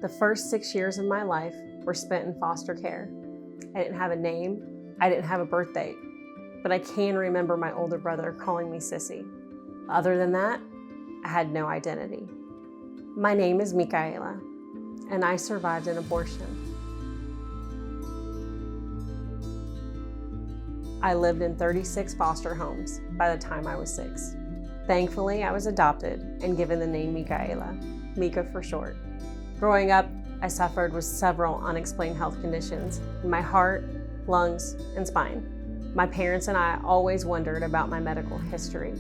The first 6 years of my life were spent in foster care. I didn't have a name, I didn't have a birth date, but I can remember my older brother calling me Sissy. Other than that, I had no identity. My name is Micaella, and I survived an abortion. I lived in 36 foster homes by the time I was 6. Thankfully, I was adopted and given the name Micaella, Mika for short. Growing up, I suffered with several unexplained health conditions in my heart, lungs, and spine. My parents and I always wondered about my medical history,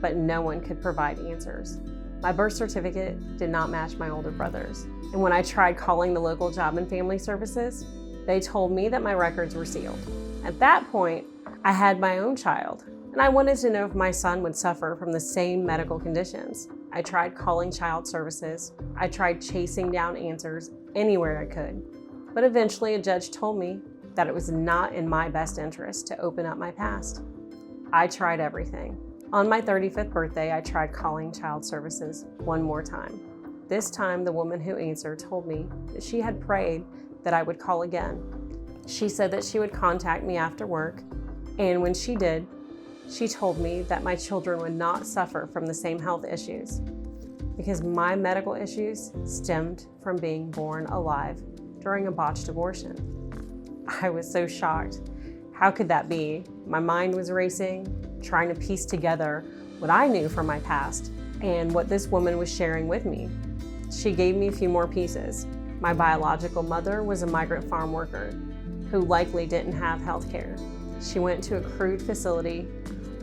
but no one could provide answers. My birth certificate did not match my older brother's, and when I tried calling the local job and family services, they told me that my records were sealed. At that point, I had my own child, and I wanted to know if my son would suffer from the same medical conditions. I tried calling child services. I tried chasing down answers anywhere I could. But eventually a judge told me that it was not in my best interest to open up my past. I tried everything. On my 35th birthday, I tried calling child services one more time. This time, the woman who answered told me that she had prayed that I would call again. She said that she would contact me after work, and when she did, she told me that my children would not suffer from the same health issues because my medical issues stemmed from being born alive during a botched abortion. I was so shocked. How could that be? My mind was racing, trying to piece together what I knew from my past and what this woman was sharing with me. She gave me a few more pieces. My biological mother was a migrant farm worker who likely didn't have health care. She went to a crude facility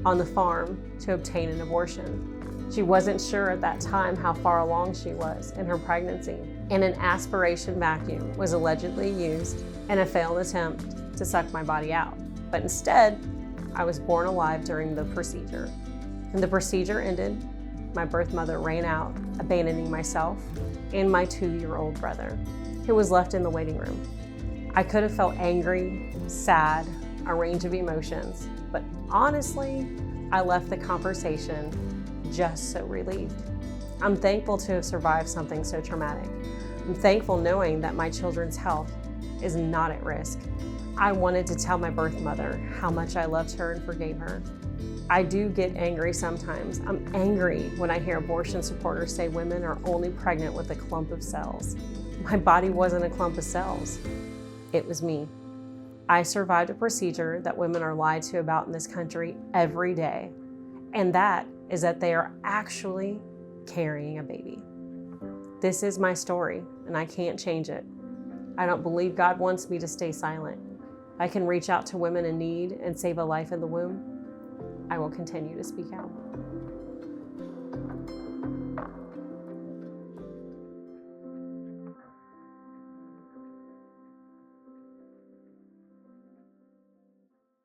on the farm to obtain an abortion. She wasn't sure at that time how far along she was in her pregnancy, and an aspiration vacuum was allegedly used in a failed attempt to suck my body out. But instead, I was born alive during the procedure. When the procedure ended, my birth mother ran out, abandoning myself and my 2-year-old brother, who was left in the waiting room. I could have felt angry, sad, a range of emotions, but honestly, I left the conversation just so relieved. I'm thankful to have survived something so traumatic. I'm thankful knowing that my children's health is not at risk. I wanted to tell my birth mother how much I loved her and forgave her. I do get angry sometimes. I'm angry when I hear abortion supporters say women are only pregnant with a clump of cells. My body wasn't a clump of cells. It was me. I survived a procedure that women are lied to about in this country every day, and that is that they are actually carrying a baby. This is my story, and I can't change it. I don't believe God wants me to stay silent. If I can reach out to women in need and save a life in the womb, I will continue to speak out.